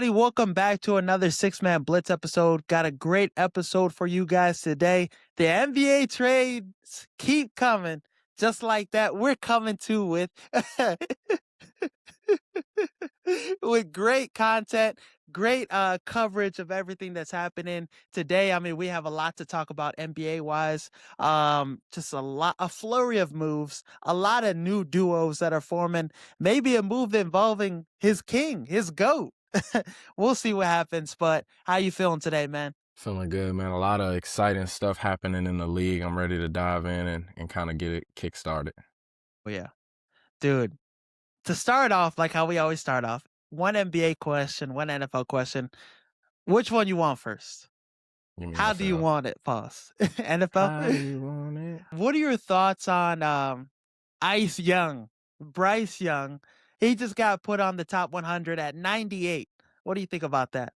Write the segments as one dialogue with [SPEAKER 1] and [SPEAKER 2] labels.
[SPEAKER 1] everybody. Welcome back to another Six-Man Blitz episode. Got a great episode for you guys today. The NBA trades keep coming. Just like that, we're coming too with with great content, great coverage of everything that's happening today. I mean, we have a lot to talk about NBA wise. Just a flurry of moves, a lot of new duos that are forming. Maybe a move involving his king, his GOAT. We'll see what happens. But how you feeling today, man?
[SPEAKER 2] Feeling good, man. A lot of exciting stuff happening in the league. I'm ready to dive in and kind of get it kick-started.
[SPEAKER 1] Oh yeah, dude. To start off, like how we always start off, one NBA question, one NFL question. Which one you want first?
[SPEAKER 2] Give me
[SPEAKER 1] How do you
[SPEAKER 2] NFL.
[SPEAKER 1] want it, Pause. NFL?
[SPEAKER 2] How do you want it?
[SPEAKER 1] What are your thoughts on Ice Young, Bryce Young? He just got put on the top 100 at 98. What do you think about that?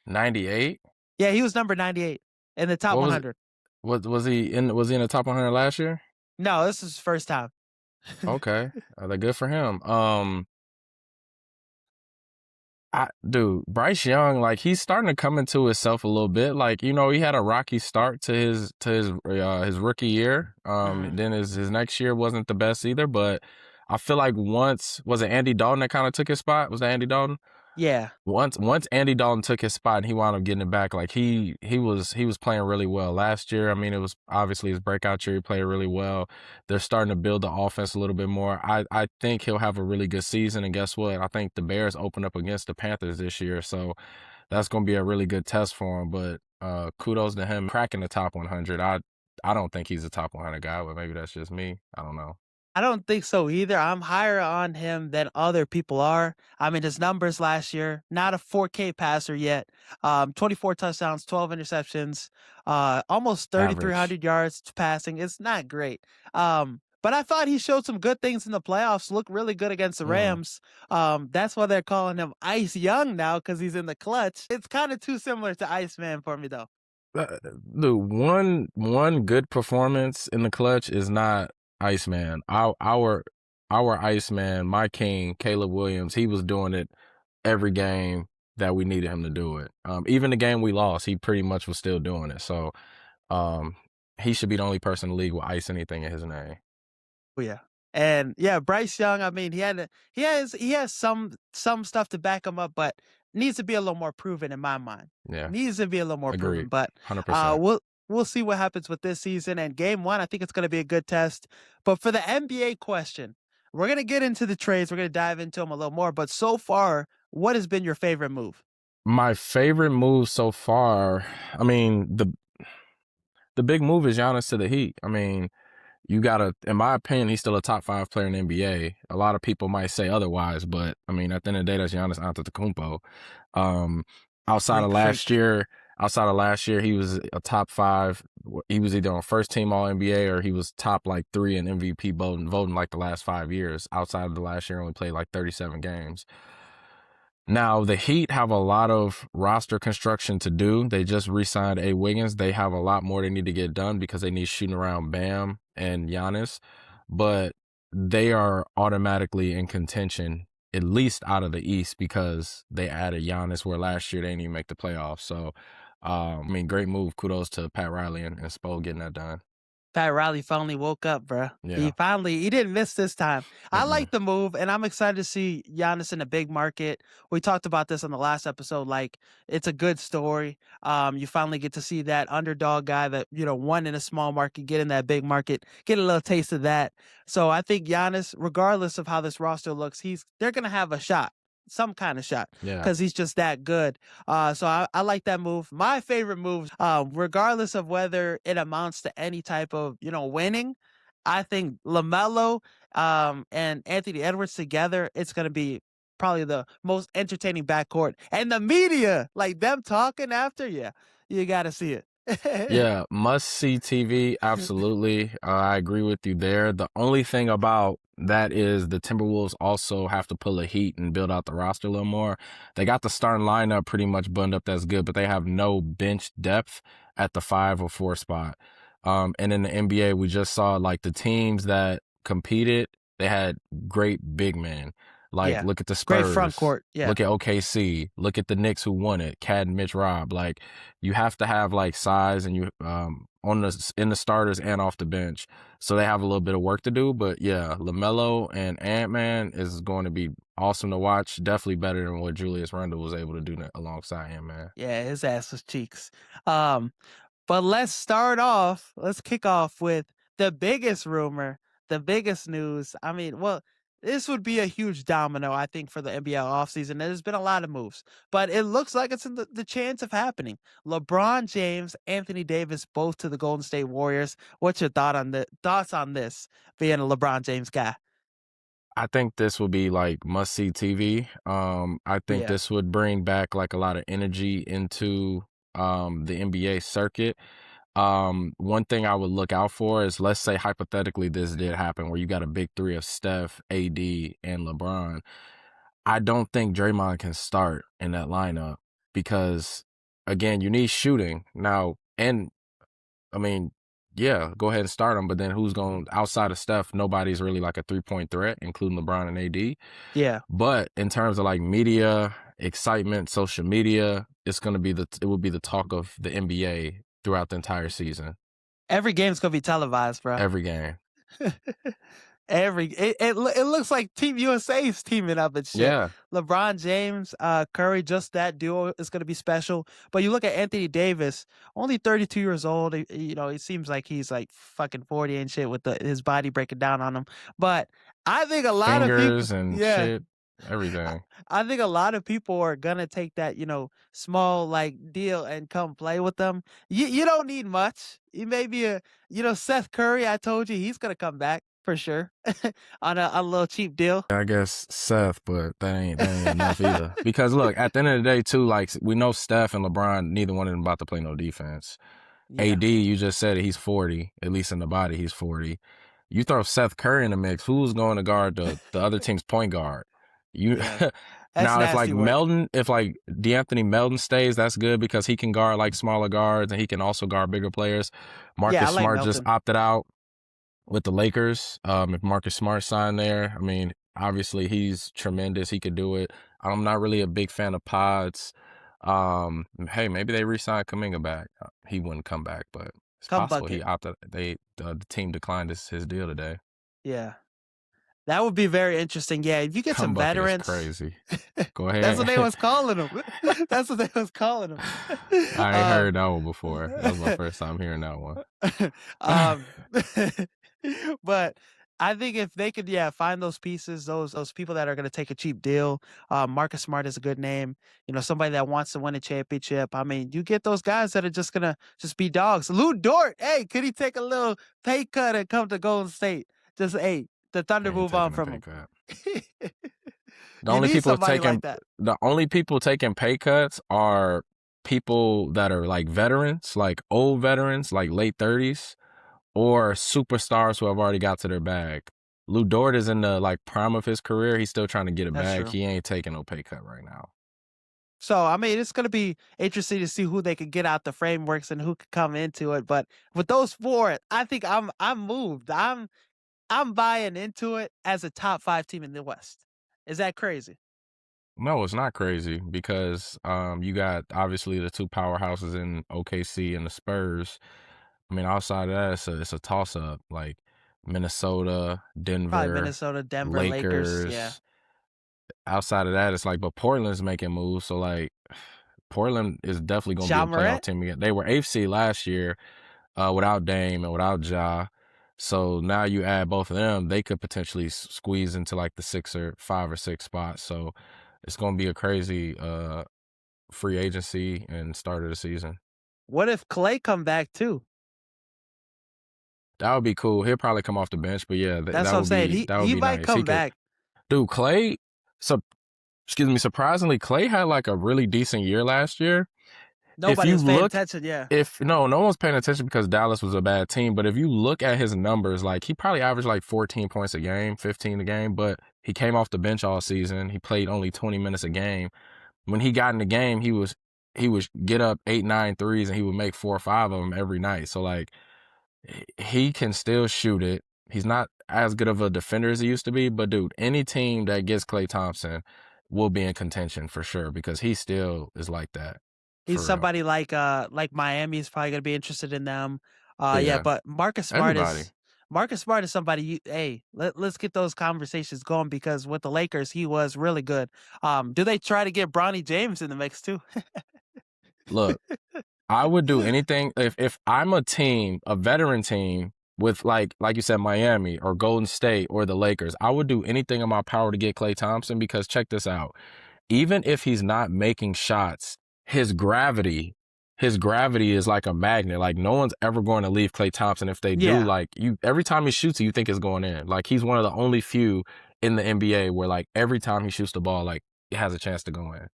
[SPEAKER 2] 98?
[SPEAKER 1] Yeah, he was number 98 in the top
[SPEAKER 2] What was
[SPEAKER 1] 100.
[SPEAKER 2] was he in the top 100 last year?
[SPEAKER 1] No, this is his first time.
[SPEAKER 2] Okay. They're good for him. Bryce Young, like, he's starting to come into himself a little bit. Like, he had a rocky start to his rookie year. Then his next year wasn't the best either, but I feel like was it Andy Dalton that kind of took his spot? Was that Andy Dalton?
[SPEAKER 1] Yeah.
[SPEAKER 2] Once Andy Dalton took his spot and he wound up getting it back, like he was playing really well last year. I mean, it was obviously his breakout year. He played really well. They're starting to build the offense a little bit more. I think he'll have a really good season. And guess what? I think the Bears open up against the Panthers this year, so that's going to be a really good test for him. But kudos to him cracking the top 100. I don't think he's a top 100 guy, but maybe that's just me. I don't know.
[SPEAKER 1] I don't think so either. I'm higher on him than other people are. I mean, his numbers last year, not a 4K passer yet. 24 touchdowns, 12 interceptions, almost 3,300 yards passing. It's not great. But I thought he showed some good things in the playoffs, looked really good against the Rams. That's why they're calling him Ice Young now, because he's in the clutch. It's kind of too similar to Iceman for me, though.
[SPEAKER 2] Dude, one good performance in the clutch is not Iceman. Our Iceman, my king, Caleb Williams, he was doing it every game that we needed him to do it. Even the game we lost, he pretty much was still doing it. So he should be the only person in the league with ice anything in his name.
[SPEAKER 1] Oh yeah. And yeah, Bryce Young, I mean, he has some stuff to back him up, but needs to be a little more proven in my mind.
[SPEAKER 2] Yeah.
[SPEAKER 1] Needs to be a little more proven.
[SPEAKER 2] Agreed.
[SPEAKER 1] But
[SPEAKER 2] 100%.
[SPEAKER 1] we'll see what happens with this season. And game one, I think it's gonna be a good test. But for the NBA question, we're gonna get into the trades, we're gonna dive into them a little more. But so far, what has been your favorite move?
[SPEAKER 2] My favorite move so far, I mean, the big move is Giannis to the Heat. I mean, in my opinion, he's still a top 5 player in the NBA. A lot of people might say otherwise, but I mean, at the end of the day, that's Giannis Antetokounmpo. Outside of last year, he was a top 5. He was either on first team All NBA or he was top like 3 in MVP voting like the last 5 years. Outside of the last year, only played like 37 games. Now, the Heat have a lot of roster construction to do. They just re-signed A. Wiggins. They have a lot more they need to get done because they need shooting around Bam and Giannis. But they are automatically in contention, at least out of the East, because they added Giannis, where last year they didn't even make the playoffs. So, I mean, great move. Kudos to Pat Riley and Spo getting that done.
[SPEAKER 1] Pat Riley finally woke up, bro.
[SPEAKER 2] Yeah.
[SPEAKER 1] He didn't miss this time. I like the move, and I'm excited to see Giannis in a big market. We talked about this on the last episode. Like, it's a good story. You finally get to see that underdog guy that, won in a small market, get in that big market, get a little taste of that. So I think Giannis, regardless of how this roster looks, they're going to have a shot. Some kind of shot, because he's just that good. So I like that move. My favorite move, regardless of whether it amounts to any type of winning, I think LaMelo and Anthony Edwards together, it's gonna be probably the most entertaining backcourt. And the media, like them talking after, you got to see it.
[SPEAKER 2] Yeah, must-see TV, absolutely. I agree with you there. The only thing about that is the Timberwolves also have to pull a Heat and build out the roster a little more. They got the starting lineup pretty much buttoned up, that's good, but they have no bench depth at the 5 or 4 spot. And in the NBA, we just saw like the teams that competed, they had great big men. Like,
[SPEAKER 1] Yeah.
[SPEAKER 2] look at the
[SPEAKER 1] Great front
[SPEAKER 2] Spurs.
[SPEAKER 1] court. Yeah.
[SPEAKER 2] Look at OKC. Look at the Knicks who won it. Cat and Mitch Rob. Like, you have to have like size and you on the in the starters and off the bench. So they have a little bit of work to do. But yeah, LaMelo and Ant-Man is going to be awesome to watch. Definitely better than what Julius Randle was able to do alongside him, man.
[SPEAKER 1] Yeah, his ass was cheeks. Um, but let's kick off with the biggest rumor, the biggest news. I mean, well, this would be a huge domino, I think, for the NBA offseason. There's been a lot of moves, but it looks like it's in the chance of happening. LeBron James, Anthony Davis, both to the Golden State Warriors. What's your thoughts on this, being a LeBron James guy?
[SPEAKER 2] I think this would be like must see TV. I think
[SPEAKER 1] Yeah,
[SPEAKER 2] this would bring back like a lot of energy into the NBA circuit. One thing I would look out for is, let's say hypothetically this did happen where you got a big three of Steph, AD, and LeBron. I don't think Draymond can start in that lineup because again, you need shooting now. And I mean, yeah, go ahead and start him, but then who's going outside of Steph? Nobody's really like a 3-point threat, including LeBron and AD.
[SPEAKER 1] yeah.
[SPEAKER 2] But in terms of like media, excitement, social media, it will be the talk of the NBA throughout the entire season.
[SPEAKER 1] Every game's gonna be televised, bro.
[SPEAKER 2] Every game.
[SPEAKER 1] It looks like Team USA's teaming up and shit.
[SPEAKER 2] Yeah.
[SPEAKER 1] LeBron James, Curry, just that duo is going to be special. But you look at Anthony Davis, only 32 years old. He seems like he's like fucking 40 and shit with his body breaking down on him. But I think a lot of people,
[SPEAKER 2] Fingers and
[SPEAKER 1] yeah,
[SPEAKER 2] shit.
[SPEAKER 1] I,
[SPEAKER 2] Everything.
[SPEAKER 1] I think a lot of people are gonna take that, small like deal and come play with them. You don't need much. You maybe Seth Curry. I told you he's gonna come back for sure on a little cheap deal.
[SPEAKER 2] I guess Seth, but that ain't enough either. Because look, at the end of the day, too, like we know Steph and LeBron, neither one of them about to play no defense.
[SPEAKER 1] Yeah,
[SPEAKER 2] AD, you just said it, he's 40, at least in the body, he's 40. You throw Seth Curry in the mix, who's going to guard the other team's point guard? You
[SPEAKER 1] yeah, that's
[SPEAKER 2] now
[SPEAKER 1] nasty work.
[SPEAKER 2] If like D'Anthony Melton stays, that's good because he can guard like smaller guards and he can also guard bigger players.
[SPEAKER 1] Yeah, I
[SPEAKER 2] Marcus
[SPEAKER 1] like
[SPEAKER 2] Smart just
[SPEAKER 1] Melton.
[SPEAKER 2] opted out with the Lakers. If Marcus Smart signed there, I mean, obviously he's tremendous. He could do it. I'm not really a big fan of pods. Hey, maybe they re-signed Kuminga back. He wouldn't come back, but it's
[SPEAKER 1] Come
[SPEAKER 2] possible
[SPEAKER 1] bucket.
[SPEAKER 2] he opted. The team declined his deal today.
[SPEAKER 1] Yeah, that would be very interesting. Yeah, if you get
[SPEAKER 2] Come
[SPEAKER 1] some
[SPEAKER 2] bucket is
[SPEAKER 1] veterans,
[SPEAKER 2] crazy. Go
[SPEAKER 1] that's what they
[SPEAKER 2] ahead.
[SPEAKER 1] was calling them. That's what they was calling them.
[SPEAKER 2] I ain't heard that one before. That was my first time hearing that one.
[SPEAKER 1] um, but I think if they could, yeah, find those pieces, those people that are going to take a cheap deal. Marcus Smart is a good name. Somebody that wants to win a championship. I mean, you get those guys that are just gonna just be dogs. Lou Dort, hey, could he take a little pay cut and come to Golden State? Just hey, the Thunder
[SPEAKER 2] Ain't
[SPEAKER 1] move on
[SPEAKER 2] taking a
[SPEAKER 1] from
[SPEAKER 2] pay
[SPEAKER 1] him.
[SPEAKER 2] cut. The
[SPEAKER 1] You
[SPEAKER 2] only
[SPEAKER 1] need
[SPEAKER 2] people
[SPEAKER 1] somebody
[SPEAKER 2] taking
[SPEAKER 1] like that.
[SPEAKER 2] the only people taking pay cuts are people that are like veterans, like old veterans, like late 30s, or superstars who have already got to their bag. Lou Dort is in the like prime of his career. He's still trying to get a
[SPEAKER 1] That's
[SPEAKER 2] bag.
[SPEAKER 1] true.
[SPEAKER 2] He ain't taking no pay cut right now.
[SPEAKER 1] So I mean, it's gonna be interesting to see who they could get out the frameworks and who could come into it. But with those four, I think I'm moved. I'm buying into it as a top 5 team in the West. Is that crazy?
[SPEAKER 2] No, it's not crazy because you got obviously the two powerhouses in OKC and the Spurs. I mean, outside of that, it's a toss up like Minnesota,
[SPEAKER 1] Probably
[SPEAKER 2] Denver,
[SPEAKER 1] Minnesota, Denver, Lakers. Yeah.
[SPEAKER 2] Lakers. Outside of that, it's like, but Portland's making moves. So like, Portland is definitely going to be
[SPEAKER 1] Ja
[SPEAKER 2] a playoff
[SPEAKER 1] Morant?
[SPEAKER 2] team again. They were eighth seed last year without Dame and without Ja. So now you add both of them, they could potentially squeeze into like the 5 or 6 spot. So it's going to be a crazy free agency and start of the season.
[SPEAKER 1] What if Clay come back too?
[SPEAKER 2] That would be cool. He'll probably come off the bench, but yeah,
[SPEAKER 1] That's what I'm saying. He
[SPEAKER 2] that would
[SPEAKER 1] he
[SPEAKER 2] be
[SPEAKER 1] might
[SPEAKER 2] nice. He
[SPEAKER 1] come
[SPEAKER 2] could,
[SPEAKER 1] back.
[SPEAKER 2] dude. Clay, so excuse me. Surprisingly, Clay had like a really decent year last year. If
[SPEAKER 1] Nobody
[SPEAKER 2] you
[SPEAKER 1] was paying
[SPEAKER 2] look,
[SPEAKER 1] attention. Yeah.
[SPEAKER 2] if no one's paying attention because Dallas was a bad team, but if you look at his numbers, like he probably averaged like 14 points a game, 15 a game, but he came off the bench all season. He played only 20 minutes a game. When he got in the game, he would get up 8, 9 threes and he would make 4 or 5 of them every night. So like he can still shoot it. He's not as good of a defender as he used to be, but dude, any team that gets Klay Thompson will be in contention for sure because he still is like that
[SPEAKER 1] He's
[SPEAKER 2] for real.
[SPEAKER 1] somebody like Miami is probably gonna be interested in them. Yeah,
[SPEAKER 2] Yeah,
[SPEAKER 1] but
[SPEAKER 2] everybody.
[SPEAKER 1] Marcus Smart is somebody let's get those conversations going because with the Lakers, he was really good. Do they try to get Bronny James in the mix too?
[SPEAKER 2] Look, I would do anything if I'm a team, a veteran team with like you said, Miami or Golden State or the Lakers. I would do anything in my power to get Klay Thompson because check this out. Even if he's not making shots, his gravity, his gravity is like a magnet. Like no one's ever going to leave Klay Thompson. If they do,
[SPEAKER 1] Yeah.
[SPEAKER 2] like you, every time he shoots it, you think it's going in. Like he's one of the only few in the NBA where like every time he shoots the ball, like it has a chance to go in.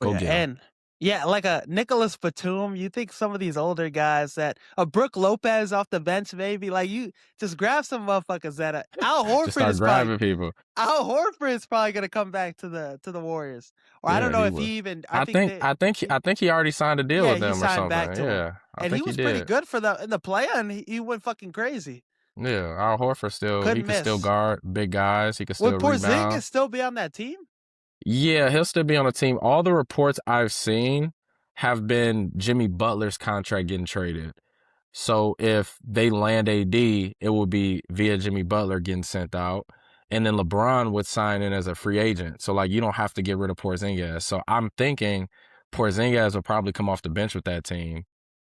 [SPEAKER 1] Oh,
[SPEAKER 2] Go
[SPEAKER 1] yeah,
[SPEAKER 2] get him.
[SPEAKER 1] and yeah, like a Nicholas Batum, you think some of these older guys that a Brook Lopez off the bench, maybe like you just grab some motherfuckers that
[SPEAKER 2] Just start grabbing people.
[SPEAKER 1] Al Horford is probably gonna come back to the Warriors, or I don't
[SPEAKER 2] Yeah,
[SPEAKER 1] know
[SPEAKER 2] he
[SPEAKER 1] if
[SPEAKER 2] would.
[SPEAKER 1] he even. I
[SPEAKER 2] I
[SPEAKER 1] think
[SPEAKER 2] think
[SPEAKER 1] they.
[SPEAKER 2] I think
[SPEAKER 1] He,
[SPEAKER 2] I think he already signed a deal
[SPEAKER 1] yeah,
[SPEAKER 2] with
[SPEAKER 1] he
[SPEAKER 2] them or
[SPEAKER 1] signed back
[SPEAKER 2] something.
[SPEAKER 1] to him,
[SPEAKER 2] Yeah, I
[SPEAKER 1] and he
[SPEAKER 2] think he
[SPEAKER 1] was pretty
[SPEAKER 2] did.
[SPEAKER 1] good for the in the play, and he went fucking crazy.
[SPEAKER 2] Yeah, Al Horford still he
[SPEAKER 1] Couldn't
[SPEAKER 2] can still
[SPEAKER 1] miss.
[SPEAKER 2] guard big guys. He can
[SPEAKER 1] Would
[SPEAKER 2] still
[SPEAKER 1] Porzingis
[SPEAKER 2] rebound.
[SPEAKER 1] still be on that team?
[SPEAKER 2] Yeah, he'll still be on the team. All the reports I've seen have been Jimmy Butler's contract getting traded. So if they land AD, it will be via Jimmy Butler getting sent out. And then LeBron would sign in as a free agent. So like you don't have to get rid of Porzingis. So I'm thinking Porzingis will probably come off the bench with that team,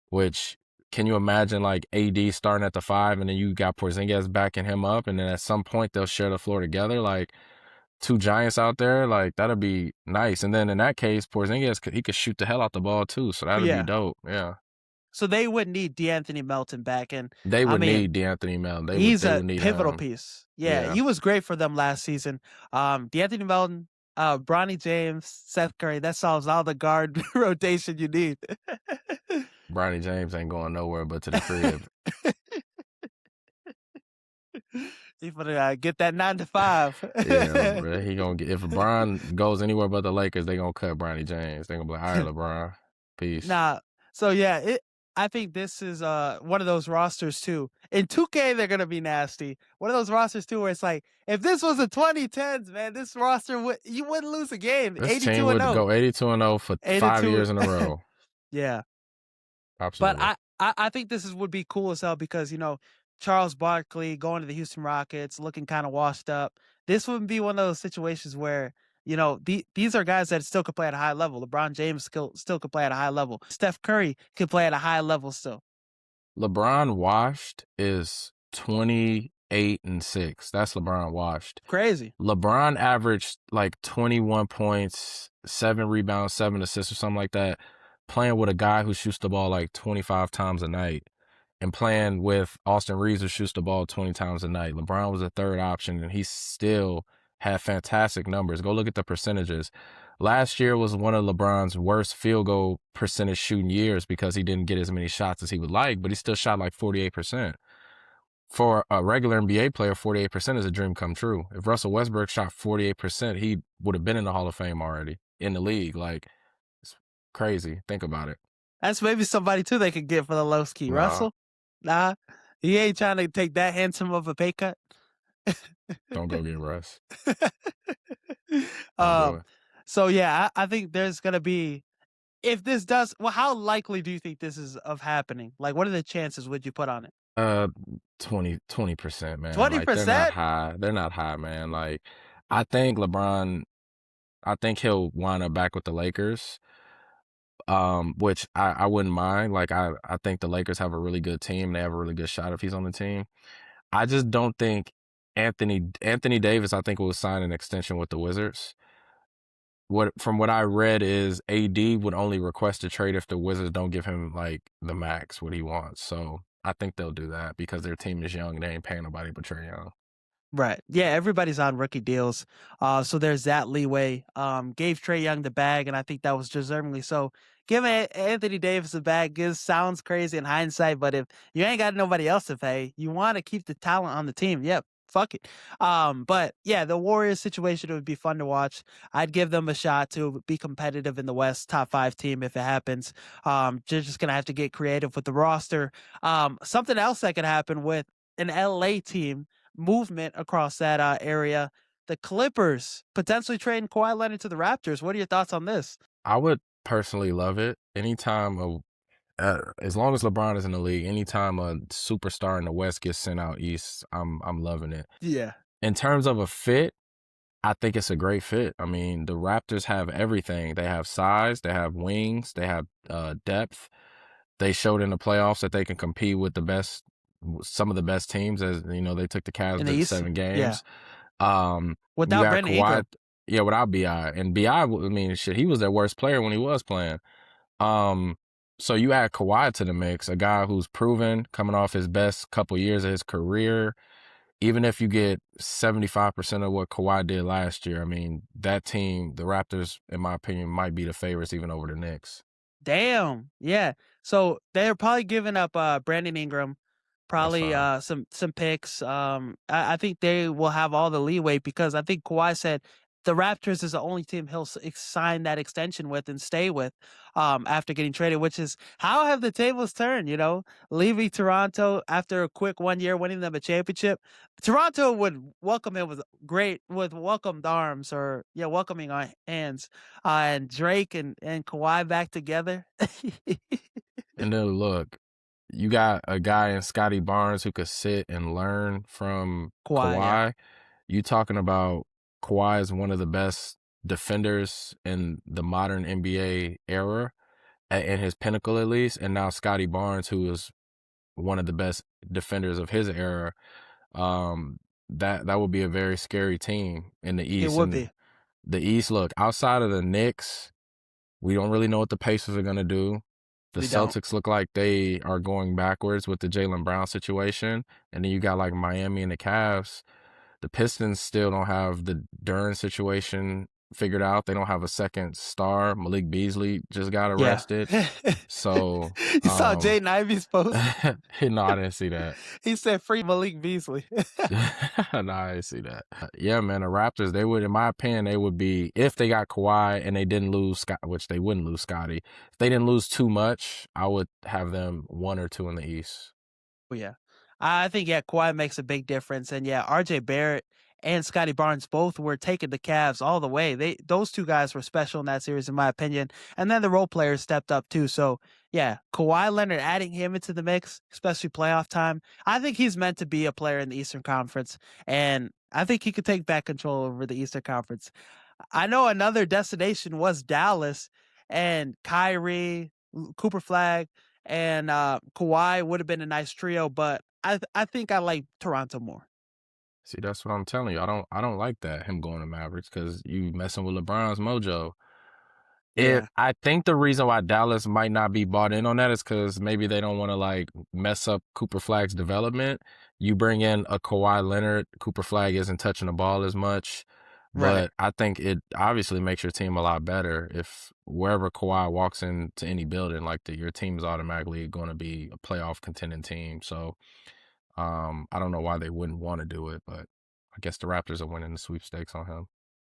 [SPEAKER 2] which can you imagine like AD starting at the 5 and then you got Porzingis backing him up and then at some point they'll share the floor together? Like two giants out there, like that'd be nice. And then in that case, Porzingis he could shoot the hell out the ball too, so that'd be
[SPEAKER 1] Yeah.
[SPEAKER 2] dope. Yeah,
[SPEAKER 1] So they would need DeAnthony Melton back, and
[SPEAKER 2] they
[SPEAKER 1] I
[SPEAKER 2] would
[SPEAKER 1] mean,
[SPEAKER 2] need DeAnthony Melton. They would
[SPEAKER 1] he's
[SPEAKER 2] they
[SPEAKER 1] a
[SPEAKER 2] would need
[SPEAKER 1] pivotal
[SPEAKER 2] him.
[SPEAKER 1] piece. Yeah,
[SPEAKER 2] Yeah,
[SPEAKER 1] he was great for them last season. DeAnthony Melton, Bronny James, Seth Curry. That solves all the guard rotation you need.
[SPEAKER 2] Bronny James ain't going nowhere but to the crib.
[SPEAKER 1] You better get that 9 to 5.
[SPEAKER 2] Yeah, bro, he gonna get if LeBron goes anywhere but the Lakers, they gonna cut Bronny James. They gonna be like, all right, LeBron, peace.
[SPEAKER 1] Nah. So yeah, I think this is one of those rosters too. In 2K, they're gonna be nasty. One of those rosters too, where it's like, if this was the 2010s, man, this roster you wouldn't lose a game.
[SPEAKER 2] This team
[SPEAKER 1] 82 and
[SPEAKER 2] would
[SPEAKER 1] 0.
[SPEAKER 2] go 82-0 for 5
[SPEAKER 1] 82.
[SPEAKER 2] years in a row.
[SPEAKER 1] Yeah. But
[SPEAKER 2] Absolutely.
[SPEAKER 1] I think this would be cool as hell because Charles Barkley going to the Houston Rockets, looking kind of washed up. This would be one of those situations where these are guys that still could play at a high level. LeBron James still could play at a high level. Steph Curry could play at a high level still.
[SPEAKER 2] LeBron washed is 28-6. That's LeBron washed.
[SPEAKER 1] Crazy.
[SPEAKER 2] LeBron averaged like 21 points, 7 rebounds, 7 assists or something like that, playing with a guy who shoots the ball like 25 times a night and playing with Austin Reeves who shoots the ball 20 times a night. LeBron was a third option and he still had fantastic numbers. Go look at the percentages. Last year was one of LeBron's worst field goal percentage shooting years because he didn't get as many shots as he would like, but he still shot like 48%. For a regular NBA player, 48% is a dream come true. If Russell Westbrook shot 48%, he would have been in the Hall of Fame already in the league. Like, it's crazy. Think about it.
[SPEAKER 1] That's maybe somebody too they could get for the low ski.
[SPEAKER 2] Nah,
[SPEAKER 1] Russell? Nah. He ain't trying to take that handsome of a pay cut.
[SPEAKER 2] don't go get Russ. Don't do
[SPEAKER 1] um
[SPEAKER 2] it.
[SPEAKER 1] so yeah, I think there's gonna be if this does well, how likely do you think this is of happening? Like what are the chances would you put on it?
[SPEAKER 2] Uh, 20%, man. Like, they're not
[SPEAKER 1] 20%?
[SPEAKER 2] high. They're not high, man. Like, I think LeBron, I think he'll wind up back with the Lakers. Which I wouldn't mind. Like, I think the Lakers have a really good team. They have a really good shot if he's on the team. I just don't think Anthony Davis, I think, will sign an extension with the Wizards. From what I read is AD would only request a trade if the Wizards don't give him like the max what he wants. So I think they'll do that because their team is young and they ain't paying nobody but Trae Young.
[SPEAKER 1] Right. Yeah, everybody's on rookie deals. So there's that leeway. Gave Trae Young the bag, and I think that was deservingly so. Giving Anthony Davis the bag sounds crazy in hindsight, but if you ain't got nobody else to pay, you want to keep the talent on the team. Yep. Fuck it. But yeah, the Warriors situation would be fun to watch. I'd give them a shot to be competitive in the West, top 5 team if it happens. You're just gonna have to get creative with the roster. Something else that could happen with an LA team movement across that area. The Clippers potentially trading Kawhi Leonard to the Raptors. What are your thoughts on this?
[SPEAKER 2] I would personally love it. Anytime as long as LeBron is in the league, anytime a superstar in the West gets sent out East, I'm loving it.
[SPEAKER 1] Yeah,
[SPEAKER 2] In terms of a fit, I think it's a great fit. I mean, the Raptors have everything. They have size, they have wings, they have depth. They showed in the playoffs that they can compete with some of the best teams. As you know, they took the Cavs
[SPEAKER 1] in the
[SPEAKER 2] to
[SPEAKER 1] East.
[SPEAKER 2] seven
[SPEAKER 1] Yeah,
[SPEAKER 2] games. You
[SPEAKER 1] without
[SPEAKER 2] got
[SPEAKER 1] Brandon
[SPEAKER 2] Kawhi,
[SPEAKER 1] Ingram.
[SPEAKER 2] yeah, without Bi, and Bi, I mean, shit, he was their worst player when he was playing. Um, so you add Kawhi to the mix, a guy who's proven coming off his best couple years of his career. Even if you get 75% of what Kawhi did last year, I mean, that team, the Raptors, in my opinion, might be the favorites even over the Knicks.
[SPEAKER 1] Damn. Yeah. So they're probably giving up Brandon Ingram,
[SPEAKER 2] That's
[SPEAKER 1] probably
[SPEAKER 2] fine.
[SPEAKER 1] some picks. I think they will have all the leeway because I think Kawhi said the Raptors is the only team he'll sign that extension with and stay with after getting traded, which is how have the tables turned, you know? Leaving Toronto after a quick 1 year, winning them a championship. Toronto would welcome him with welcomed arms or yeah, welcoming hands and Drake and Kawhi back together.
[SPEAKER 2] And then look, you got a guy in Scotty Barnes who could sit and learn from
[SPEAKER 1] Kawhi, yeah,
[SPEAKER 2] Kawhi. You talking about Kawhi is one of the best defenders in the modern NBA era, in his pinnacle at least, and now Scotty Barnes, who is one of the best defenders of his era. Um, that would be a very scary team in the
[SPEAKER 1] it
[SPEAKER 2] East.
[SPEAKER 1] would
[SPEAKER 2] And
[SPEAKER 1] be.
[SPEAKER 2] the East, look, outside of the Knicks, we don't really know what the Pacers are gonna do. The
[SPEAKER 1] We don't.
[SPEAKER 2] Celtics look like they are going backwards with the Jaylen Brown situation. And then you got like Miami and the Cavs. The Pistons still don't have the Duran situation figured out. They don't have a second star. Malik Beasley just got
[SPEAKER 1] Yeah.
[SPEAKER 2] arrested. So,
[SPEAKER 1] You saw Jaden Ivey's post?
[SPEAKER 2] no, I didn't see that.
[SPEAKER 1] He said free Malik Beasley.
[SPEAKER 2] No, I didn't see that. Yeah, man, the Raptors, they would, in my opinion, they would be, if they got Kawhi and they didn't lose Scott, which they wouldn't lose Scotty, if they didn't lose too much, I would have them 1 or 2 in the East.
[SPEAKER 1] Oh, yeah. I think, yeah, Kawhi makes a big difference. And yeah, RJ Barrett and Scotty Barnes both were taking the Cavs all the way. Those two guys were special in that series, in my opinion. And then the role players stepped up too. So yeah, Kawhi Leonard adding him into the mix, especially playoff time. I think he's meant to be a player in the Eastern Conference. And I think he could take back control over the Eastern Conference. I know another destination was Dallas and Kyrie, Cooper Flag, and Kawhi would have been a nice trio, but I think I like Toronto more.
[SPEAKER 2] See, that's what I'm telling you. I don't like that, him going to Mavericks, because you messing with LeBron's mojo.
[SPEAKER 1] Yeah,
[SPEAKER 2] I think the reason why Dallas might not be bought in on that is because maybe they don't want to like mess up Cooper Flag's development. You bring in a Kawhi Leonard, Cooper Flag isn't touching the ball as much,
[SPEAKER 1] right.
[SPEAKER 2] but I think it obviously makes your team a lot better if wherever Kawhi walks into any building, like your team is automatically going to be a playoff contending team. So I don't know why they wouldn't want to do it, but I guess the Raptors are winning the sweepstakes on him.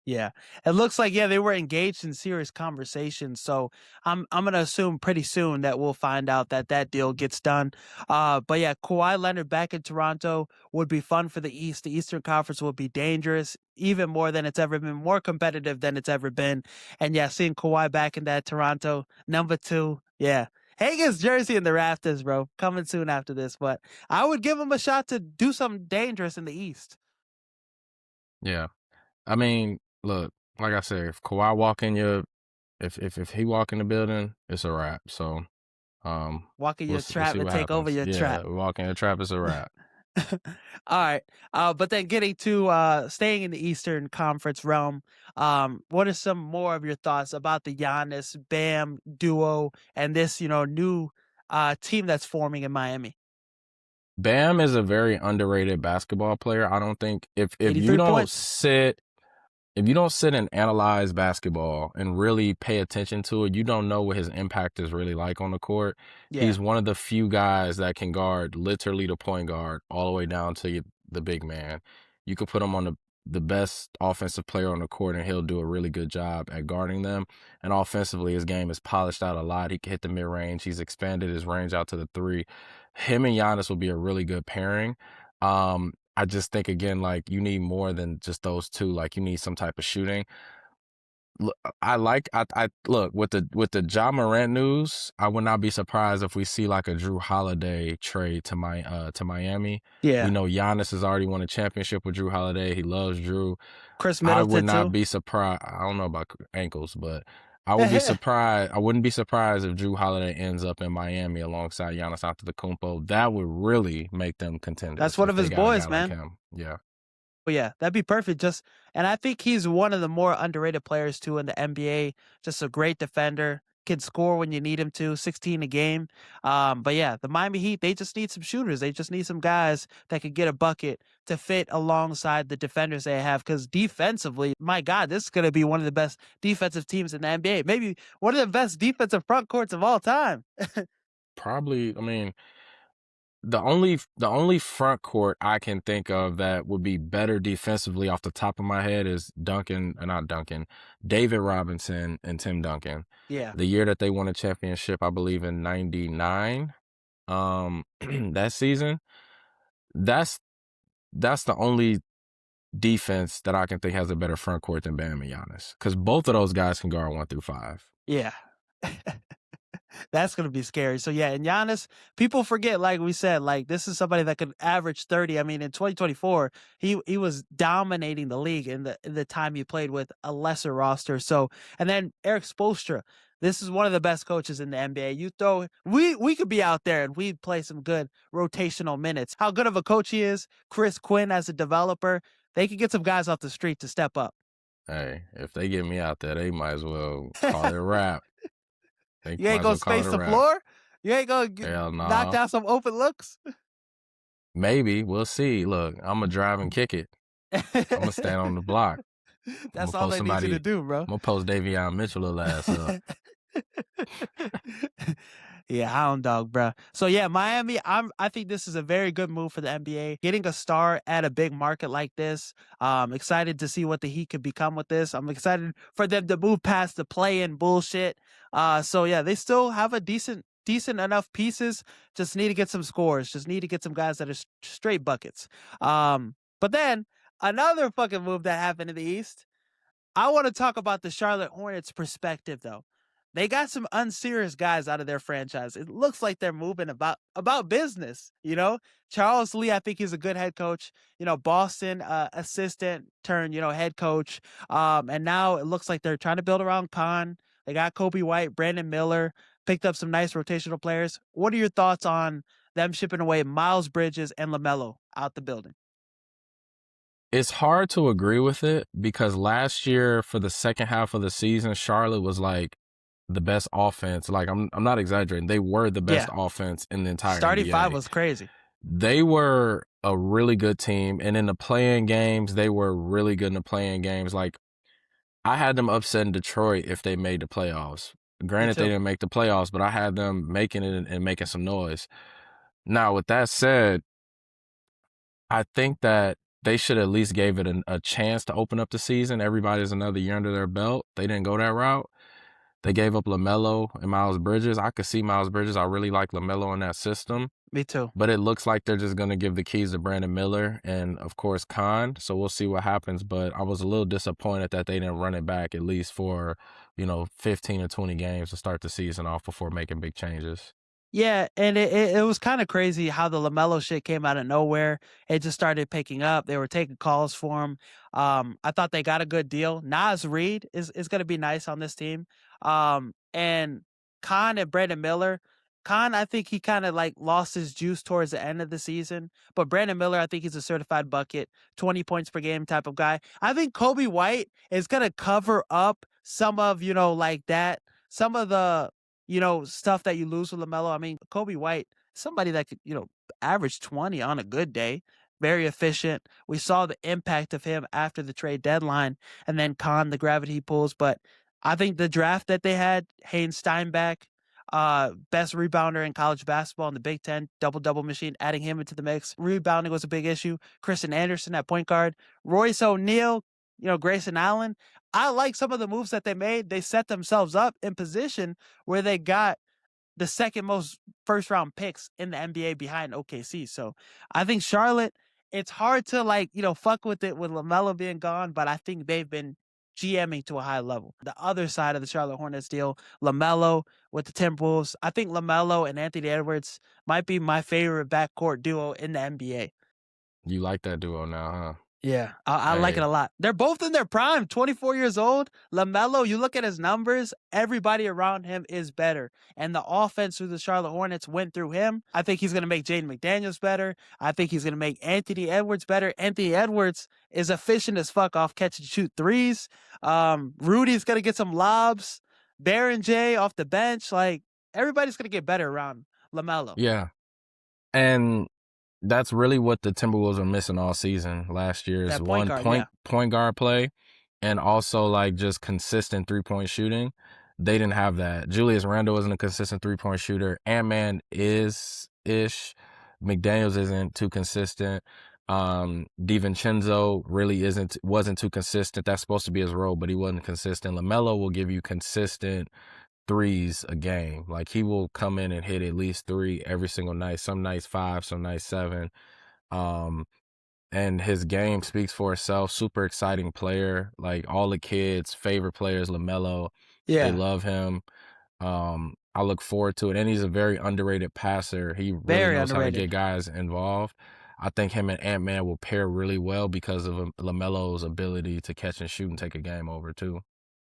[SPEAKER 1] Yeah. It looks like yeah, they were engaged in serious conversations. So I'm gonna assume pretty soon that we'll find out that that deal gets done. But yeah, Kawhi Leonard back in Toronto would be fun for the East. The Eastern Conference would be dangerous, even more than it's ever been, more competitive than it's ever been. And yeah, seeing Kawhi back in that Toronto #2, yeah. Hagen's jersey in the rafters, bro. Coming soon after this, but I would give him a shot to do something dangerous in the East.
[SPEAKER 2] Yeah. I mean, look, like I said, if Kawhi walk in your if he walk in the building, it's a wrap. So
[SPEAKER 1] Walk in your
[SPEAKER 2] we'll
[SPEAKER 1] trap
[SPEAKER 2] see
[SPEAKER 1] and
[SPEAKER 2] what
[SPEAKER 1] take over
[SPEAKER 2] happens.
[SPEAKER 1] your
[SPEAKER 2] Yeah,
[SPEAKER 1] trap.
[SPEAKER 2] walk in the trap, it's a wrap.
[SPEAKER 1] All right. But then getting to staying in the Eastern Conference realm, what are some more of your thoughts about the Giannis Bam duo and this, new team that's forming in Miami?
[SPEAKER 2] Bam is a very underrated basketball player. I don't think if you
[SPEAKER 1] 83
[SPEAKER 2] don't
[SPEAKER 1] points.
[SPEAKER 2] sit if you don't sit and analyze basketball and really pay attention to it, you don't know what his impact is really like on the court.
[SPEAKER 1] Yeah.
[SPEAKER 2] He's one of the few guys that can guard literally the point guard all the way down to the big man. You could put him on the best offensive player on the court and he'll do a really good job at guarding them. And offensively, his game is polished out a lot. He can hit the mid-range. He's expanded his range out to the three. Him and Giannis will be a really good pairing. I just think again, like you need more than just those two. Like you need some type of shooting. Look, I look with the Ja Morant news. I would not be surprised if we see like a Drew Holiday trade to Miami. We
[SPEAKER 1] Yeah.
[SPEAKER 2] know Giannis has already won a championship with Drew Holiday. He loves Drew.
[SPEAKER 1] Chris
[SPEAKER 2] I would
[SPEAKER 1] Middleton
[SPEAKER 2] not
[SPEAKER 1] too.
[SPEAKER 2] be surprised. I don't know about ankles, but I would be surprised. I wouldn't be surprised if Drew Holiday ends up in Miami alongside Giannis Antetokounmpo. That would really make them
[SPEAKER 1] That's
[SPEAKER 2] contenders
[SPEAKER 1] one
[SPEAKER 2] if
[SPEAKER 1] of
[SPEAKER 2] they
[SPEAKER 1] his
[SPEAKER 2] got a guy
[SPEAKER 1] boys,
[SPEAKER 2] like
[SPEAKER 1] man.
[SPEAKER 2] him. Yeah,
[SPEAKER 1] Well, yeah, that'd be perfect. And I think he's one of the more underrated players too in the NBA. Just a great defender, can score when you need him to, 16 a game. But yeah, the Miami Heat, they just need some shooters. They just need some guys that could get a bucket to fit alongside the defenders they have. Because defensively, my God, this is going to be one of the best defensive teams in the NBA. Maybe one of the best defensive front courts of all time.
[SPEAKER 2] probably. I mean, the only front court I can think of that would be better defensively off the top of my head is not Duncan, David Robinson and Tim Duncan.
[SPEAKER 1] Yeah,
[SPEAKER 2] The year that they won a championship, I believe in '99, that season, that's that's the only defense that I can think has a better front court than Bam and Giannis, because both of those guys can guard 1 through 5.
[SPEAKER 1] yeah. That's gonna be scary. So yeah, and Giannis, people forget, like we said, like this is somebody that could average 30. I mean, in 2024, he was dominating the league in the time he played with a lesser roster. So, and then Eric Spoelstra, this is one of the best coaches in the NBA. You throw we could be out there and we play some good rotational minutes. How good of a coach he is, Chris Quinn as a developer, they could get some guys off the street to step up.
[SPEAKER 2] Hey, if they get me out there, they might as well call it a wrap. They
[SPEAKER 1] You
[SPEAKER 2] might
[SPEAKER 1] ain't
[SPEAKER 2] as
[SPEAKER 1] gonna
[SPEAKER 2] well call it
[SPEAKER 1] space
[SPEAKER 2] a
[SPEAKER 1] the
[SPEAKER 2] wrap.
[SPEAKER 1] floor. You ain't gonna
[SPEAKER 2] Hell
[SPEAKER 1] knock
[SPEAKER 2] no.
[SPEAKER 1] down some open looks.
[SPEAKER 2] Maybe. We'll see. Look, I'm gonna drive and kick it. I'm gonna stand on the block. I'm gonna
[SPEAKER 1] That's all
[SPEAKER 2] post
[SPEAKER 1] they need you
[SPEAKER 2] somebody.
[SPEAKER 1] to do, bro.
[SPEAKER 2] I'm gonna post Davion Mitchell little ass up.
[SPEAKER 1] Yeah, hound dog, bro. So yeah, Miami. I think this is a very good move for the NBA. Getting a star at a big market like this. Excited to see what the Heat could become with this. I'm excited for them to move past the play-in bullshit. So yeah, they still have a decent enough pieces. Just need to get some scores. Just need to get some guys that are straight buckets. But then another fucking move that happened in the East. I want to talk about the Charlotte Hornets perspective though. They got some unserious guys out of their franchise. It looks like they're moving about business, you know? Charles Lee, I think he's a good head coach. You know, Boston assistant turned, head coach. And now it looks like they're trying to build around Khan. They got Kobe White, Brandon Miller, picked up some nice rotational players. What are your thoughts on them shipping away Miles Bridges and LaMelo out the building?
[SPEAKER 2] It's hard to agree with it because last year for the second half of the season, Charlotte was like the best offense. Like I'm not exaggerating. They were the best
[SPEAKER 1] Yeah.
[SPEAKER 2] offense in the entire
[SPEAKER 1] Starting five
[SPEAKER 2] NBA.
[SPEAKER 1] was crazy.
[SPEAKER 2] They were a really good team, and in the playing games, they were really good in the playing games. Like I had them upsetting Detroit if they made the playoffs.
[SPEAKER 1] Me
[SPEAKER 2] Granted, they
[SPEAKER 1] too.
[SPEAKER 2] didn't make the playoffs, but I had them making it and making some noise. Now, with that said, I think that they should at least gave it a chance to open up the season. Everybody's another year under their belt. They didn't go that route. They gave up LaMelo and Miles Bridges. I could see Miles Bridges. I really like LaMelo in that system.
[SPEAKER 1] Me too.
[SPEAKER 2] But it looks like they're just going to give the keys to Brandon Miller and, of course, Khan. So we'll see what happens. But I was a little disappointed that they didn't run it back at least for, 15 or 20 games to start the season off before making big changes.
[SPEAKER 1] Yeah, and it was kind of crazy how the LaMelo shit came out of nowhere. It just started picking up. They were taking calls for him. I thought they got a good deal. Nas Reed is going to be nice on this team. And Khan and Brandon Miller. Khan, I think he kind of like lost his juice towards the end of the season. But Brandon Miller, I think he's a certified bucket, 20 points per game type of guy. I think Kobe White is going to cover up some of, like that, some of the stuff that you lose with LaMelo. I mean, Kobe White, somebody that could, average 20 on a good day, very efficient. We saw the impact of him after the trade deadline, and then Khan, the gravity he pulls. But I think the draft that they had, Haynes Steinbeck, best rebounder in college basketball in the Big Ten, double-double machine, adding him into the mix. Rebounding was a big issue. Christian Anderson at point guard. Royce O'Neal, Grayson Allen. I like some of the moves that they made. They set themselves up in position where they got the second most first round picks in the NBA behind OKC. So I think Charlotte, it's hard to like, fuck with it with LaMelo being gone, but I think they've been GMing to a high level. The other side of the Charlotte Hornets deal, LaMelo with the Timberwolves. I think LaMelo and Anthony Edwards might be my favorite backcourt duo in the NBA.
[SPEAKER 2] You like that duo now, huh?
[SPEAKER 1] Yeah, I like it
[SPEAKER 2] Hey,
[SPEAKER 1] a lot. They're both in their prime, 24 years old. LaMelo, you look at his numbers, everybody around him is better. And the offense through the Charlotte Hornets went through him. I think he's going to make Jaden McDaniels better. I think he's going to make Anthony Edwards better. Anthony Edwards is efficient as fuck off catch and shoot threes. Rudy's going to get some lobs. Baron J off the bench. Like, everybody's going to get better around LaMelo.
[SPEAKER 2] yeah. And that's really what the Timberwolves are missing all season. Last year's
[SPEAKER 1] That point
[SPEAKER 2] one
[SPEAKER 1] guard, yeah.
[SPEAKER 2] point guard play, and also like just consistent 3-point shooting. They didn't have that. Julius Randle isn't a consistent 3-point shooter. Ant-Man is ish. McDaniels isn't too consistent. DiVincenzo really wasn't too consistent. That's supposed to be his role, but he wasn't consistent. LaMelo will give you consistent threes a game. Like he will come in and hit at least 3 every single night. Some nights 5, some nights 7. Um, and his game speaks for itself. Super exciting player. Like all the kids' favorite players, LaMelo. They
[SPEAKER 1] Yeah,
[SPEAKER 2] love him. I look forward to it. And he's a very underrated passer. He really
[SPEAKER 1] very
[SPEAKER 2] knows how to
[SPEAKER 1] underrated.
[SPEAKER 2] get guys involved. I think him and Ant-Man will pair really well because of LaMelo's ability to catch and shoot and take a game over too.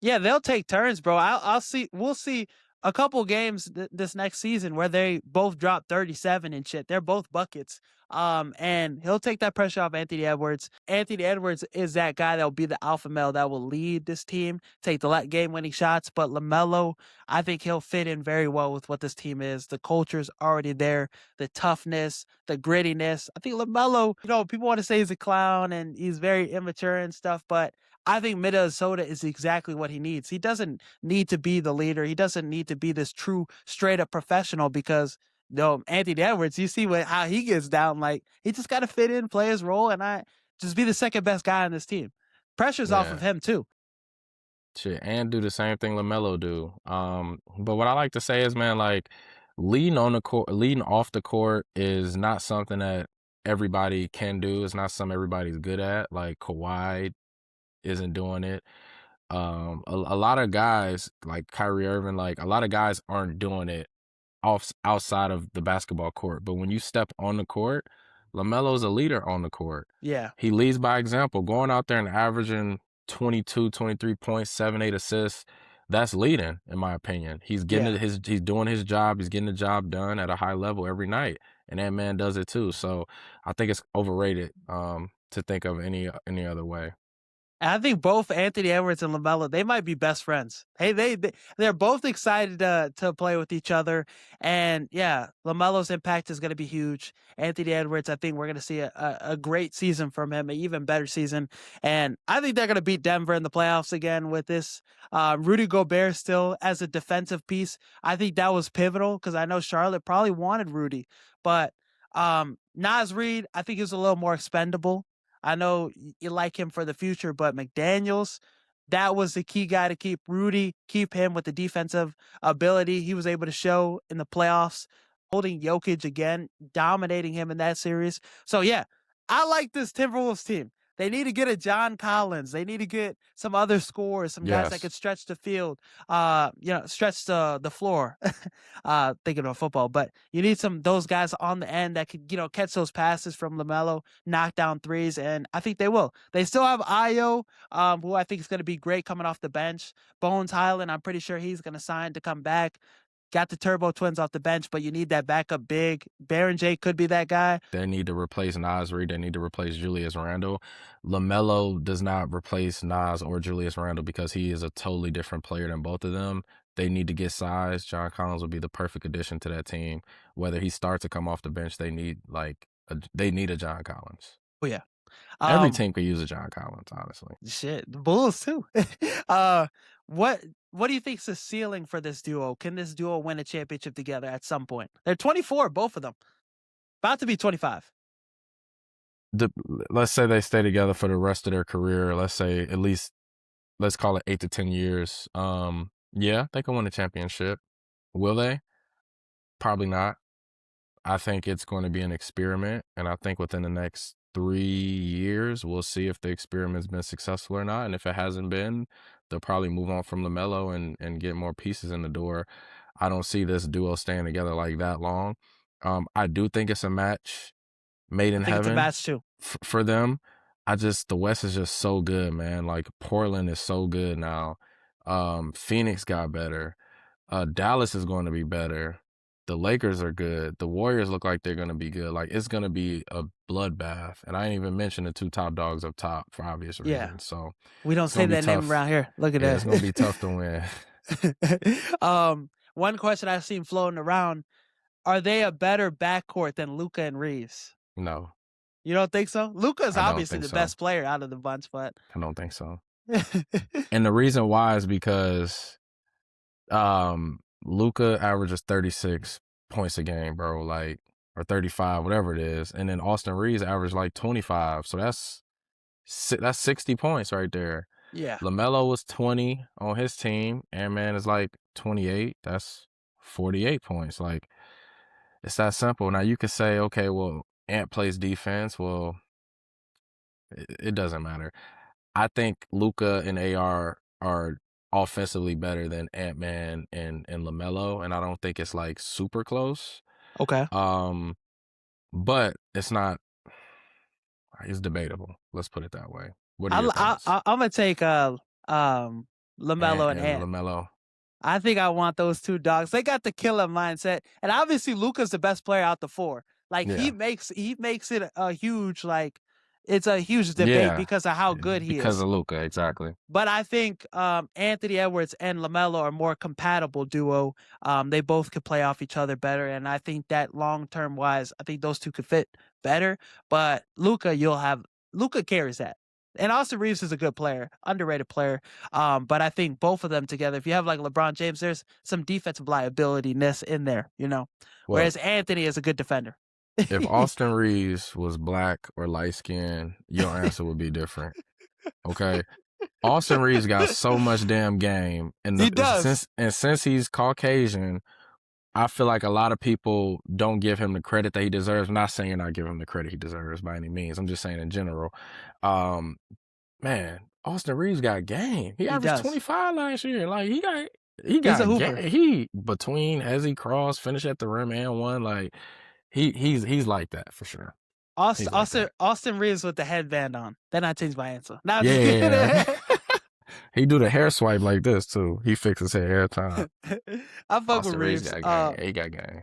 [SPEAKER 1] Yeah, they'll take turns, bro. I'll see. We'll see a couple games this next season where they both drop 37 and shit. They're both buckets. And he'll take that pressure off Anthony Edwards. Anthony Edwards is that guy that will be the alpha male that will lead this team, take the game winning shots. But LaMelo, I think he'll fit in very well with what this team is. The culture's already there, the toughness, the grittiness. I think LaMelo, people want to say he's a clown and he's very immature and stuff, but I think Minnesota is exactly what he needs. He doesn't need to be the leader. He doesn't need to be this true, straight up professional because Anthony Edwards, you see how he gets down. Like he just got to fit in, play his role, and I just be the second best guy on this team. Pressure's off of
[SPEAKER 2] Yeah.
[SPEAKER 1] him too.
[SPEAKER 2] Shit, and do the same thing LaMelo do. But what I like to say is, man, like leading on the court, leading off the court is not something that everybody can do. It's not something everybody's good at. Like Kawhi isn't doing it. A lot of guys like Kyrie Irving, like a lot of guys aren't doing it outside of the basketball court. But when you step on the court, LaMelo's a leader on the court.
[SPEAKER 1] Yeah,
[SPEAKER 2] He leads by example, going out there and averaging 22, 23 points, 7, 8 assists. That's leading, in my opinion. He's getting
[SPEAKER 1] yeah.
[SPEAKER 2] he's doing his job. He's getting the job done at a high level every night, and that man does it too. So I think it's overrated to think of any other way.
[SPEAKER 1] And I think both Anthony Edwards and LaMelo, they might be best friends. Hey, they're both excited to play with each other. And yeah, LaMelo's impact is going to be huge. Anthony Edwards, I think we're going to see a great season from him, an even better season. And I think they're going to beat Denver in the playoffs again with this. Rudy Gobert still as a defensive piece. I think that was pivotal because I know Charlotte probably wanted Rudy, but Naz Reid, I think he was a little more expendable. I know you like him for the future, but McDaniels, that was the key guy to keep Rudy, keep him with the defensive ability he was able to show in the playoffs, holding Jokic again, dominating him in that series. So yeah, I like this Timberwolves team. They need to get a John Collins. They need to get some other scorers, some guys that
[SPEAKER 2] Yes,
[SPEAKER 1] could stretch the field, stretch the floor. Thinking of football, but you need those guys on the end that could, catch those passes from LaMelo, knock down threes, and I think they will. They still have Io, who I think is going to be great coming off the bench. Bones Highland, I'm pretty sure he's going to sign to come back. Got the Turbo Twins off the bench, but you need that backup big. Baron J could be that guy.
[SPEAKER 2] they need to replace Nas Reed. They need to replace Julius Randle. LaMelo does not replace Nas or Julius Randle because he is a totally different player than both of them. They need to get size. John Collins would be the perfect addition to that team. Whether he starts to come off the bench, they need they need a John Collins.
[SPEAKER 1] Oh yeah.
[SPEAKER 2] Every
[SPEAKER 1] Um,
[SPEAKER 2] team could use a John Collins, honestly.
[SPEAKER 1] Shit, the Bulls too. uh, what what do you think's the ceiling for this duo? Can this duo win a championship together at some point? They're 24, both of them. About to be 25.
[SPEAKER 2] The, let's say they stay together for the rest of their career. Let's say at least let's call it 8 to 10 years. Yeah, they can win a championship. Will they? Probably not. I think it's going to be an experiment, and I think within the next 3 years. We'll see if the experiment's been successful or not. And if it hasn't been, they'll probably move on from LaMelo and get more pieces in the door. I don't see this duo staying together like that long. I do think it's a match made
[SPEAKER 1] I
[SPEAKER 2] in
[SPEAKER 1] think it's a
[SPEAKER 2] heaven
[SPEAKER 1] match too.
[SPEAKER 2] for them. The West is just so good, man. Like Portland is so good now. Phoenix got better. Dallas is going to be better. The Lakers are good. The Warriors look like they're going to be good. Like it's going to be a bloodbath. And I didn't even mention the two top dogs up top for obvious
[SPEAKER 1] Yeah.
[SPEAKER 2] reasons. So
[SPEAKER 1] We don't
[SPEAKER 2] it's going
[SPEAKER 1] say
[SPEAKER 2] to be
[SPEAKER 1] that name
[SPEAKER 2] tough.
[SPEAKER 1] around here. Look at
[SPEAKER 2] Yeah, it's going to be
[SPEAKER 1] that.
[SPEAKER 2] tough to win.
[SPEAKER 1] One question I've seen floating around: are they a better backcourt than Luca and Reeves?
[SPEAKER 2] No,
[SPEAKER 1] You don't think so? Luca's
[SPEAKER 2] I don't
[SPEAKER 1] obviously
[SPEAKER 2] think
[SPEAKER 1] the
[SPEAKER 2] so.
[SPEAKER 1] best player out of the bunch, but
[SPEAKER 2] I don't think so. And the reason why is because Luca averages 36 points a game, bro, like, or 35, whatever it is. And then Austin Reeves averaged like 25. So that's 60 points right there.
[SPEAKER 1] yeah.
[SPEAKER 2] LaMelo was 20 on his team. Ant-Man is like 28. That's 48 points. Like, it's that simple. Now you could say, okay, well, Ant plays defense. Well, it doesn't matter. I think Luca and AR are offensively better than Ant-Man and LaMelo, and I don't think it's like super close.
[SPEAKER 1] Okay.
[SPEAKER 2] But it's not. It's debatable. Let's put it that way. What are your
[SPEAKER 1] I
[SPEAKER 2] thoughts?
[SPEAKER 1] I'm gonna take
[SPEAKER 2] Ant
[SPEAKER 1] Lamelo and
[SPEAKER 2] and
[SPEAKER 1] Ant.
[SPEAKER 2] LaMelo.
[SPEAKER 1] I think I want those two dogs. They got the killer mindset, and obviously Luca's the best player out the four. Like
[SPEAKER 2] Yeah,
[SPEAKER 1] he makes it a huge it's a huge debate
[SPEAKER 2] yeah,
[SPEAKER 1] because of how good he
[SPEAKER 2] because
[SPEAKER 1] is.
[SPEAKER 2] of Luca, exactly.
[SPEAKER 1] But I think Anthony Edwards and LaMelo are more compatible duo. They both could play off each other better, and I think that long term wise, I think those two could fit better. But Luca carries that, and Austin Reeves is a good player, underrated player. But I think both of them together, if you have like LeBron James, there's some defensive liability-ness in there,
[SPEAKER 2] Well,
[SPEAKER 1] Whereas Anthony is a good defender.
[SPEAKER 2] if Austin Reeves was black or light skinned, your answer would be different. Okay. Austin Reeves got so much damn game, and
[SPEAKER 1] He does.
[SPEAKER 2] since he's Caucasian, I feel like a lot of people don't give him the credit that he deserves. I'm not saying I give him the credit he deserves by any means. I'm just saying in general. Um, Man, Austin Reeves got game. He
[SPEAKER 1] He
[SPEAKER 2] averaged
[SPEAKER 1] does.
[SPEAKER 2] 25 last year. Like he
[SPEAKER 1] He's a
[SPEAKER 2] got
[SPEAKER 1] hooper.
[SPEAKER 2] game. He between as he crossed, finish at the rim and one. Like he's like that for sure. He's like that.
[SPEAKER 1] Austin Reeves with the headband on. Then I changed my answer. Now I'm
[SPEAKER 2] Yeah,
[SPEAKER 1] just
[SPEAKER 2] yeah,
[SPEAKER 1] kidding.
[SPEAKER 2] yeah. He do the hair swipe like this too. He fixes his hair every time.
[SPEAKER 1] I fuck with
[SPEAKER 2] Austin Reeves
[SPEAKER 1] Reeves.
[SPEAKER 2] got game. He got game.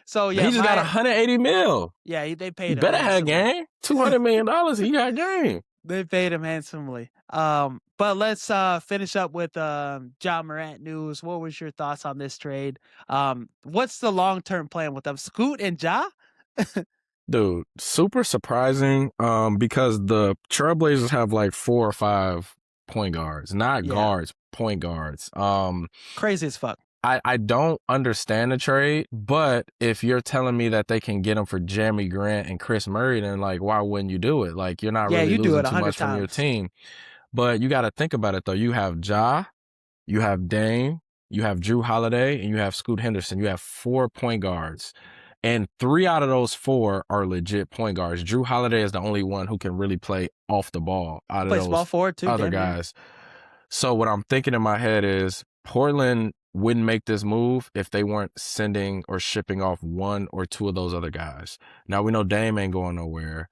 [SPEAKER 1] So
[SPEAKER 2] He
[SPEAKER 1] yeah,
[SPEAKER 2] just got 180 mil.
[SPEAKER 1] they
[SPEAKER 2] He
[SPEAKER 1] paid him
[SPEAKER 2] better have
[SPEAKER 1] handsomely.
[SPEAKER 2] game. $200 million. He got game.
[SPEAKER 1] They paid him handsomely. But let's finish up with John Morant news. What was your thoughts on this trade? What's the long term plan with them? Scoot and Ja?
[SPEAKER 2] Dude, super surprising. Because the Trailblazers have like 4 or 5 point guards, not
[SPEAKER 1] Yeah.
[SPEAKER 2] guards, point guards.
[SPEAKER 1] Crazy as fuck.
[SPEAKER 2] I don't understand the trade, but if you're telling me that they can get them for Jeremy Grant and Chris Murray, then like why wouldn't you do it? Like you're not
[SPEAKER 1] Yeah,
[SPEAKER 2] really
[SPEAKER 1] you do
[SPEAKER 2] losing
[SPEAKER 1] it
[SPEAKER 2] too
[SPEAKER 1] 100
[SPEAKER 2] much from your
[SPEAKER 1] times.
[SPEAKER 2] team. But you got to think about it though. You have Ja, you have Dame, you have Drew Holiday, and you have Scoot Henderson. You have 4 point guards. And 3 out of those 4 are legit point guards. Drew Holiday is the only one who can really play off the ball out of
[SPEAKER 1] Play small
[SPEAKER 2] those
[SPEAKER 1] forward too,
[SPEAKER 2] other
[SPEAKER 1] damn near.
[SPEAKER 2] guys. So what I'm thinking in my head is Portland wouldn't make this move if they weren't sending or shipping off 1 or 2 of those other guys. Now we know Dame ain't going nowhere,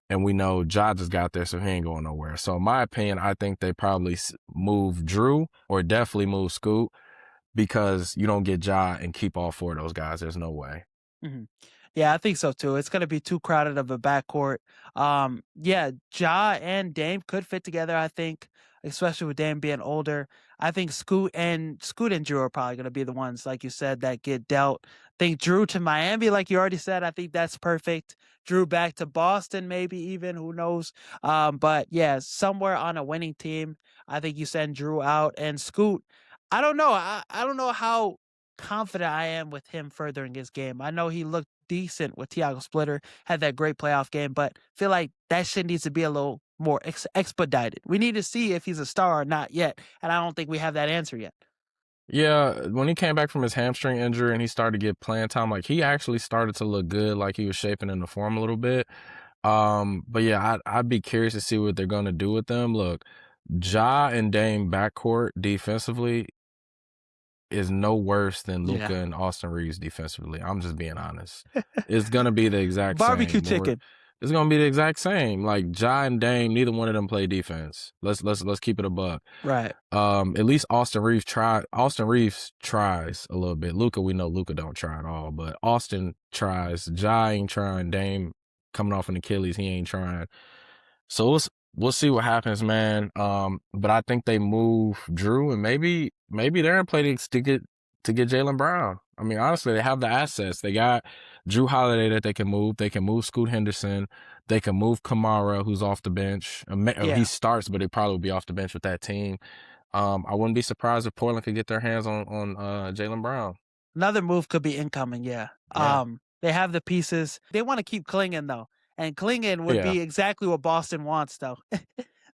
[SPEAKER 2] and we know Ja just got there, so he ain't going nowhere. So in my opinion, I think they probably move Drew or definitely move Scoot because you don't get Ja and keep all 4 of those guys. There's no way.
[SPEAKER 1] Mm-hmm. Yeah, I think so too. It's gonna be too crowded of a backcourt. Yeah, Ja and Dame could fit together. I think, especially with Dame being older. I think Scoot and Drew are probably gonna be the ones, like you said, that get dealt. Think Drew to Miami, like you already said. I think that's perfect. Drew back to Boston, maybe even. Who knows? But yeah, somewhere on a winning team. I think you send Drew out and Scoot. I don't know. I don't know how confident I am with him furthering his game. I know he looked decent with Thiago Splitter, had that great playoff game, but feel like that shit needs to be a little more expedited. We need to see if he's a star or not yet, and I don't think we have that answer yet.
[SPEAKER 2] Yeah, when he came back from his hamstring injury and he started to get playing time, like he actually started to look good, like he was shaping in the form a little bit. But yeah, I'd be curious to see what they're gonna do with them. Look, Ja and Dame backcourt defensively is no worse than
[SPEAKER 1] Yeah.
[SPEAKER 2] Luka and Austin Reeves defensively. I'm just being honest. It's gonna be the exact
[SPEAKER 1] Barbecue
[SPEAKER 2] same.
[SPEAKER 1] chicken.
[SPEAKER 2] It's gonna be the exact same. Like Ja and Dame, neither one of them play defense. Let's keep it a buck.
[SPEAKER 1] Right.
[SPEAKER 2] At least Austin Reeves tries a little bit. Luka, we know Luka don't try at all, but Austin tries. Ja ain't trying. Dame coming off an Achilles, he ain't trying. So we'll see what happens, man. But I think they move Drew, and maybe they're in play to get Jaylen Brown. I mean, honestly, they have the assets. They got Drew Holiday that they can move. They can move Scoot Henderson. They can move Kamara, who's off the bench. He
[SPEAKER 1] Yeah.
[SPEAKER 2] starts, but he'd probably be off the bench with that team. I wouldn't be surprised if Portland could get their hands on Jaylen Brown.
[SPEAKER 1] Another move could be incoming, yeah.
[SPEAKER 2] Yeah,
[SPEAKER 1] They have the pieces. They wanna keep Klingon, though, and Klingon would
[SPEAKER 2] yeah,
[SPEAKER 1] be exactly what Boston wants, though.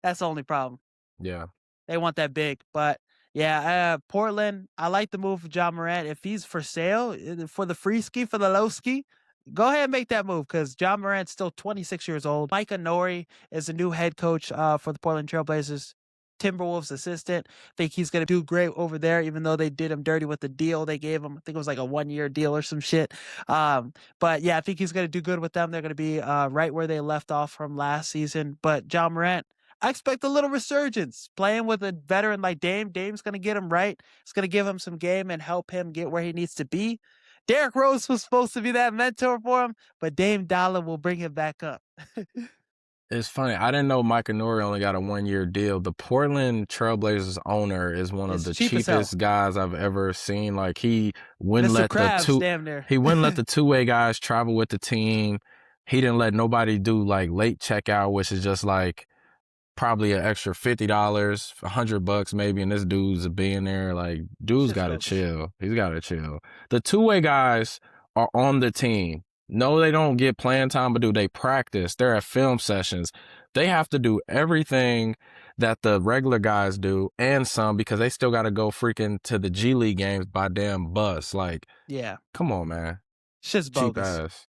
[SPEAKER 1] That's the only problem.
[SPEAKER 2] yeah.
[SPEAKER 1] They want that big, but yeah, Portland, I like the move of Ja Morant. If he's for sale, for the free ski, for the low ski, go ahead and make that move because Ja Morant's still 26 years old. Micah Nori is the new head coach for the Portland Trailblazers. Timberwolves assistant. Think he's gonna do great over there, even though they did him dirty with the deal they gave him. I think it was like a 1 year deal or some shit. But yeah, I think he's gonna do good with them. They're gonna be right where they left off from last season. But Ja Morant, I expect a little resurgence. Playing with a veteran like Dame, Dame's gonna get him right. It's gonna give him some game and help him get where he needs to be. Derrick Rose was supposed to be that mentor for him, but Dame Dollar will bring him back up.
[SPEAKER 2] It's funny. I didn't know Mike Nori only got a 1 year deal. The Portland Trailblazers owner is one of
[SPEAKER 1] It's
[SPEAKER 2] the
[SPEAKER 1] cheap as hell.
[SPEAKER 2] cheapest guys I've ever seen. Like
[SPEAKER 1] Mr. Krabs, damn near.
[SPEAKER 2] he wouldn't let the two-way guys travel with the team. He didn't let nobody do like late checkout, which is just like probably an extra $50, $100 maybe, and this dude's a billionaire. Like, dude's
[SPEAKER 1] Shit's
[SPEAKER 2] gotta
[SPEAKER 1] bogus.
[SPEAKER 2] chill. He's gotta chill. The two-way guys are on the team. No, they don't get playing time, but dude, they practice. They're at film sessions. They have to do everything that the regular guys do and some because they still gotta go freaking to the G League games by damn bus. Like,
[SPEAKER 1] Yeah,
[SPEAKER 2] come on, man.
[SPEAKER 1] shit's
[SPEAKER 2] Cheap
[SPEAKER 1] bogus.
[SPEAKER 2] ass.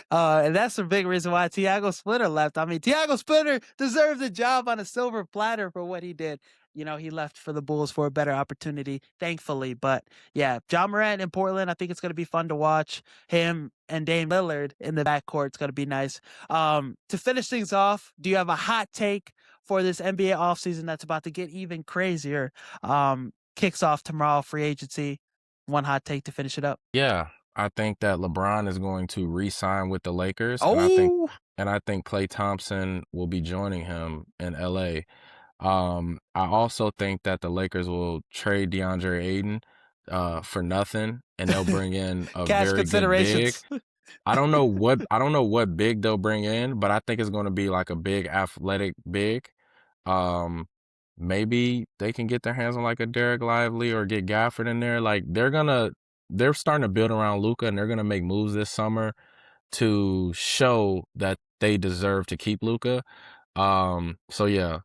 [SPEAKER 1] And that's a big reason why Tiago Splitter left. I mean, Tiago Splitter deserved a job on a silver platter for what he did. You know, he left for the Bulls for a better opportunity, thankfully. But yeah, Ja Morant in Portland, I think it's going to be fun to watch him and Dame Lillard in the backcourt. It's going to be nice. To finish things off, do you have a hot take for this NBA offseason that's about to get even crazier? Kicks off tomorrow, free agency. One hot take to finish it up.
[SPEAKER 2] Yeah, I think that LeBron is going to re-sign with the Lakers,
[SPEAKER 1] Oh,
[SPEAKER 2] and I think Klay Thompson will be joining him in LA. I also think that the Lakers will trade DeAndre Ayton for nothing, and they'll bring in a
[SPEAKER 1] cash
[SPEAKER 2] very good big.
[SPEAKER 1] considerations.
[SPEAKER 2] I don't know what big they'll bring in, but I think it's going to be like a big athletic big. Um, Maybe they can get their hands on like a Derek Lively or get Gafford in there. Like they're starting to build around Luca, and they're gonna make moves this summer to show that they deserve to keep Luca. So yeah,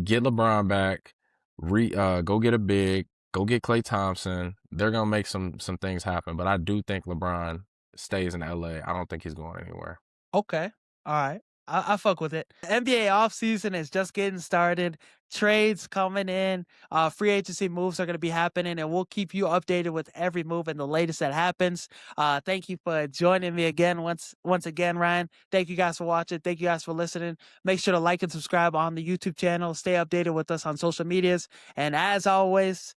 [SPEAKER 2] get LeBron back, go get a big, go get Klay Thompson. They're gonna make some things happen, but I do think LeBron stays in LA. I don't think he's going anywhere.
[SPEAKER 1] Okay. All right. I fuck with it. NBA offseason is just getting started. Trades coming in. Free agency moves are going to be happening, and we'll keep you updated with every move and the latest that happens. Thank you for joining me again. Once again, Ryan. Thank you guys for watching. Thank you guys for listening. Make sure to like and subscribe on the YouTube channel. Stay updated with us on social medias. And as always,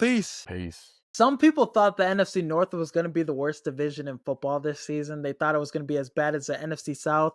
[SPEAKER 1] peace.
[SPEAKER 2] Peace.
[SPEAKER 1] Some people thought the NFC North was going to be the worst division in football this season. They thought it was going to be as bad as the NFC South.